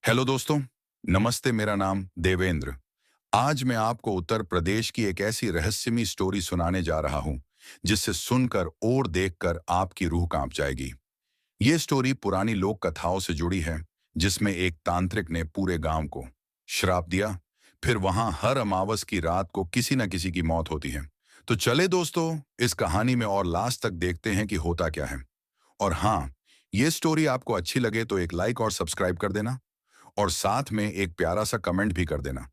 Hello दोस्तों। नमस्ते। मेरा नाम देवेंद्र। आज मैं आपको उत्तर प्रदेश की एक ऐसी रहस्यमयी स्टोरी सुनाने जा रहा हूं जिससे सुनकर और देखकर आपकी रूह कांप जाएगी। ये स्टोरी पुरानी लोक कथाओं से जुड़ी है, जिसमें एक तांत्रिक ने पूरे गांव को श्राप दिया। फिर वहां हर अमावस की रात को किसी न किसी की मौत होती है। तो चले दोस्तों, इस कहानी में और लास्ट तक देखते हैं कि होता क्या है। और हाँ, ये स्टोरी आपको अच्छी लगे तो एक लाइक और सब्सक्राइब कर देना, और साथ में एक प्यारा सा कमेंट भी कर देना,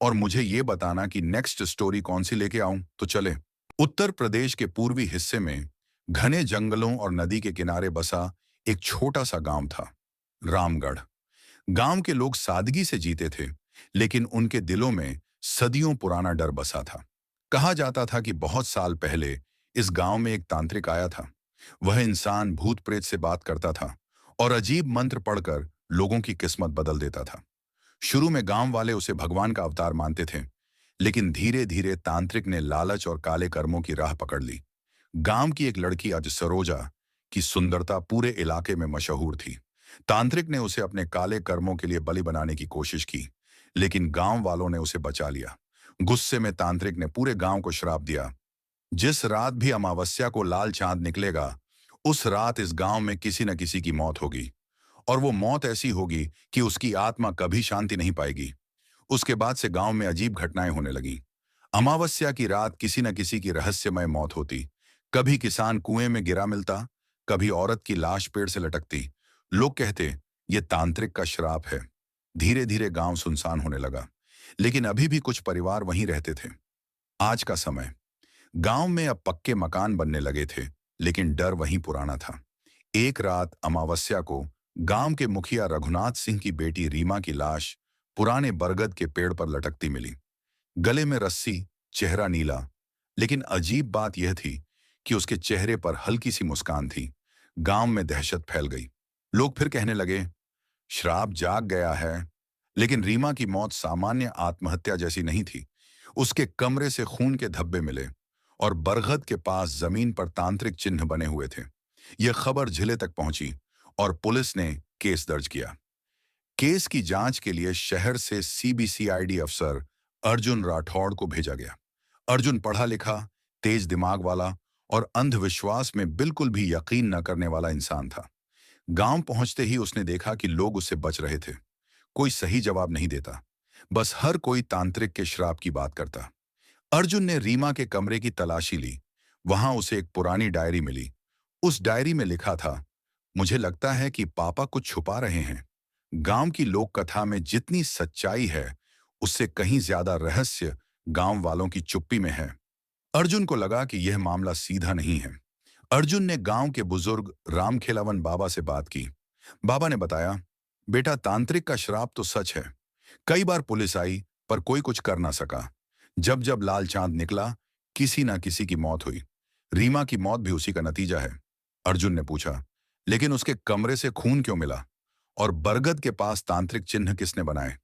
और मुझे ये बताना कि नेक्स्ट स्टोरी कौन सी लेके आऊं। तो चले। उत्तर प्रदेश के पूर्वी हिस्से में घने जंगलों और नदी के किनारे बसा एक छोटा सा गांव था, रामगढ़। गांव के लोग सादगी से जीते थे, लेकिन उनके दिलों में सदियों पुराना डर बसा था। कहा जाता था कि बहुत साल पहले इस गांव में एक तांत्रिक आया था। वह इंसान भूत प्रेत से बात करता था और अजीब मंत्र पढ़कर लोगों की किस्मत बदल देता था। शुरू में गांव वाले उसे भगवान का अवतार मानते थे, लेकिन धीरे धीरे तांत्रिक ने लालच और काले कर्मों की राह पकड़ ली। गांव की एक लड़की आज सरोजा की सुंदरता पूरे इलाके में मशहूर थी। तांत्रिक ने उसे अपने काले कर्मों के लिए बलि बनाने की कोशिश की, लेकिन गांव वालों ने उसे बचा लिया। गुस्से में तांत्रिक ने पूरे गांव को श्राप दिया, जिस रात भी अमावस्या को लाल चांद निकलेगा, उस रात इस गांव में किसी न किसी की मौत होगी। और वो मौत ऐसी होगी कि उसकी आत्मा कभी शांति नहीं पाएगी। उसके बाद से गांव में अजीब घटनाएं होने लगीं। अमावस्या की रात किसी न किसी की रहस्यमय मौत होती। कभी किसान कुएं में गिरा मिलता, कभी औरत की लाश पेड़ से लटकती। लोग कहते, ये तांत्रिक का श्राप है। धीरे धीरे गांव सुनसान होने लगा, लेकिन अभी भी कुछ परिवार वहीं रहते थे। आज का समय। गांव में अब पक्के मकान बनने लगे थे, लेकिन डर वहीं पुराना था। एक रात अमावस्या को गांव के मुखिया रघुनाथ सिंह की बेटी रीमा की लाश पुराने बरगद के पेड़ पर लटकती मिली। गले में रस्सी, चेहरा नीला। लेकिन अजीब बात यह थी कि उसके चेहरे पर हल्की सी मुस्कान थी। गांव में दहशत फैल गई। लोग फिर कहने लगे, श्राप जाग गया है। लेकिन रीमा की मौत सामान्य आत्महत्या जैसी नहीं थी। उसके कमरे से खून के धब्बे मिले, और बरगद के पास जमीन पर तांत्रिक चिन्ह बने हुए थे। यह खबर जिले तक पहुंची और पुलिस ने केस दर्ज किया। केस की जांच के लिए शहर से सीबीसीआईडी अफसर अर्जुन राठौड़ को भेजा गया। अर्जुन पढ़ा लिखा, तेज दिमाग वाला और अंधविश्वास में बिल्कुल भी यकीन न करने वाला इंसान था। गांव पहुंचते ही उसने देखा कि लोग उससे बच रहे थे। कोई सही जवाब नहीं देता, बस हर कोई तांत्रिक के श्राप की बात करता। अर्जुन ने रीमा के कमरे की तलाशी ली। वहां उसे एक पुरानी डायरी मिली। उस डायरी में लिखा था, मुझे लगता है कि पापा कुछ छुपा रहे हैं। गांव की लोक कथा में जितनी सच्चाई है, उससे कहीं ज्यादा रहस्य गांव वालों की चुप्पी में है। अर्जुन को लगा कि यह मामला सीधा नहीं है। अर्जुन ने गांव के बुजुर्ग रामखेलावन बाबा से बात की। बाबा ने बताया, बेटा, तांत्रिक का श्राप तो सच है। कई बार पुलिस आई, पर कोई कुछ कर ना सका। जब जब लाल चांद निकला, किसी ना किसी की मौत हुई। रीमा की मौत भी उसी का नतीजा है। अर्जुन ने पूछा, लेकिन उसके कमरे से खून क्यों मिला? और बरगद के पास तांत्रिक चिन्ह किसने बनाए?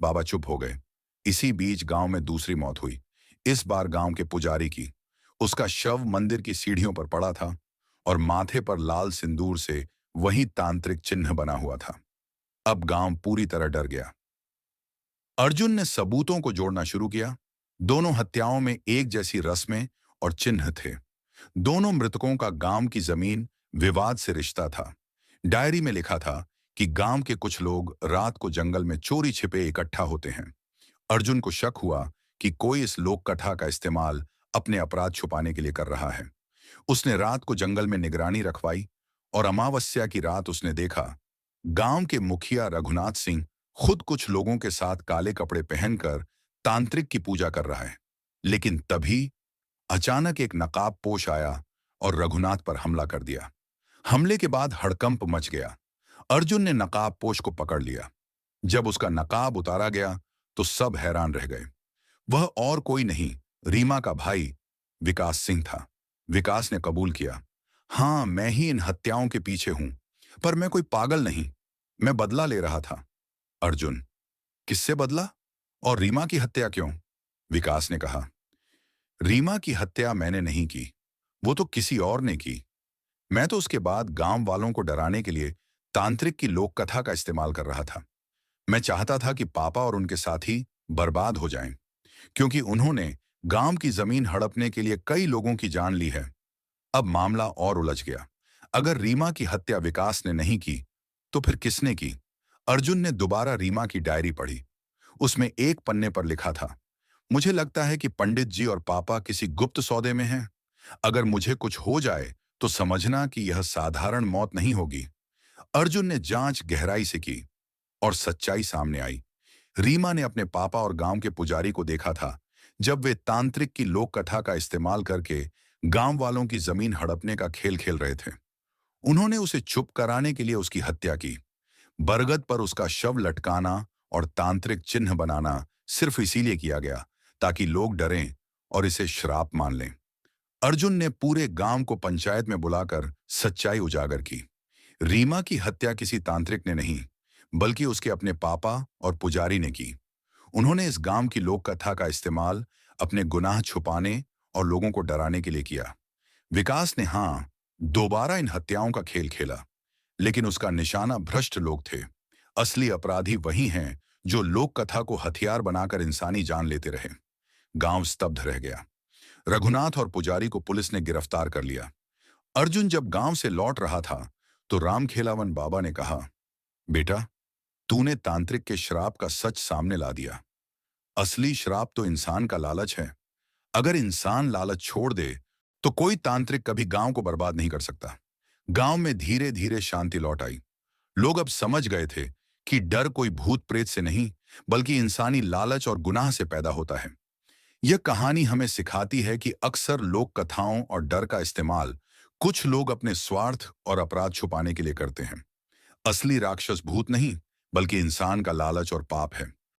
बाबा चुप हो गए। इसी बीच गांव में दूसरी मौत हुई। इस बार गांव के पुजारी की। उसका शव मंदिर की सीढ़ियों पर पड़ा था, और माथे पर लाल सिंदूर से वही तांत्रिक चिन्ह बना हुआ था। अब गांव पूरी तरह डर गया। अर्जुन ने सबूतों को जोड़ना शुरू किया। दोनों हत्याओं में एक जैसी रस्में और चिन्ह थे। दोनों मृतकों का गांव की जमीन विवाद से रिश्ता था। डायरी में लिखा था कि गांव के कुछ लोग रात को जंगल में चोरी छिपे इकट्ठा होते हैं। अर्जुन को शक हुआ कि कोई इस लोक कथा का इस्तेमाल अपने अपराध छुपाने के लिए कर रहा है। उसने रात को जंगल में निगरानी रखवाई, और अमावस्या की रात उसने देखा, गांव के मुखिया रघुनाथ सिंह खुद कुछ लोगों के साथ काले कपड़े पहनकर तांत्रिक की पूजा कर रहा है। लेकिन तभी अचानक एक नकाबपोश आया और रघुनाथ पर हमला कर दिया। हमले के बाद हड़कंप मच गया। अर्जुन ने नकाबपोश को पकड़ लिया। जब उसका नकाब उतारा गया, तो सब हैरान रह गए। वह और कोई नहीं, रीमा का भाई विकास सिंह था। विकास ने कबूल किया, हाँ, मैं ही इन हत्याओं के पीछे हूं, पर मैं कोई पागल नहीं। मैं बदला ले रहा था। अर्जुन, किससे बदला? और रीमा की हत्या क्यों? विकास ने कहा, रीमा की हत्या मैंने नहीं की, वो तो किसी और ने की। मैं तो उसके बाद गांव वालों को डराने के लिए तांत्रिक की लोक कथा का इस्तेमाल कर रहा था। मैं चाहता था कि पापा और उनके साथी बर्बाद हो जाएं, क्योंकि उन्होंने गांव की जमीन हड़पने के लिए कई लोगों की जान ली है। अब मामला और उलझ गया। अगर रीमा की हत्या विकास ने नहीं की, तो फिर किसने की? अर्जुन ने दोबारा रीमा की डायरी पढ़ी। उसमें एक पन्ने पर लिखा था, मुझे लगता है कि पंडित जी और पापा किसी गुप्त सौदे में हैं। अगर मुझे कुछ हो जाए, तो समझना कि यह साधारण मौत नहीं होगी। अर्जुन ने जांच गहराई से की और सच्चाई सामने आई। रीमा ने अपने पापा और गांव के पुजारी को देखा था, जब वे तांत्रिक की लोक कथा का इस्तेमाल करके गांव वालों की जमीन हड़पने का खेल खेल रहे थे। उन्होंने उसे चुप कराने के लिए उसकी हत्या की। बरगद पर उसका शव लटकाना और तांत्रिक चिन्ह बनाना सिर्फ इसीलिए किया गया, ताकि लोग डरें और इसे श्राप मान लें। अर्जुन ने पूरे गांव को पंचायत में बुलाकर सच्चाई उजागर की। रीमा की हत्या किसी तांत्रिक ने नहीं, बल्कि उसके अपने पापा और पुजारी ने की। उन्होंने इस गांव की लोक कथा का इस्तेमाल अपने गुनाह छुपाने और लोगों को डराने के लिए किया। विकास ने हाँ, दोबारा इन हत्याओं का खेल खेला, लेकिन उसका निशाना भ्रष्ट लोग थे। असली अपराधी वही हैं जो लोक कथा को हथियार बनाकर इंसानी जान लेते रहे। गांव स्तब्ध रह गया। रघुनाथ और पुजारी को पुलिस ने गिरफ्तार कर लिया। अर्जुन जब गांव से लौट रहा था, तो रामखेलावन बाबा ने कहा, बेटा, तूने तांत्रिक के श्राप का सच सामने ला दिया। असली श्राप तो इंसान का लालच है। अगर इंसान लालच छोड़ दे, तो कोई तांत्रिक कभी गांव को बर्बाद नहीं कर सकता। गांव में धीरे धीरे शांति लौट आई। लोग अब समझ गए थे कि डर कोई भूत प्रेत से नहीं, बल्कि इंसानी लालच और गुनाह से पैदा होता है। यह कहानी हमें सिखाती है कि अक्सर लोक कथाओं और डर का इस्तेमाल कुछ लोग अपने स्वार्थ और अपराध छुपाने के लिए करते हैं। असली राक्षस भूत नहीं, बल्कि इंसान का लालच और पाप है।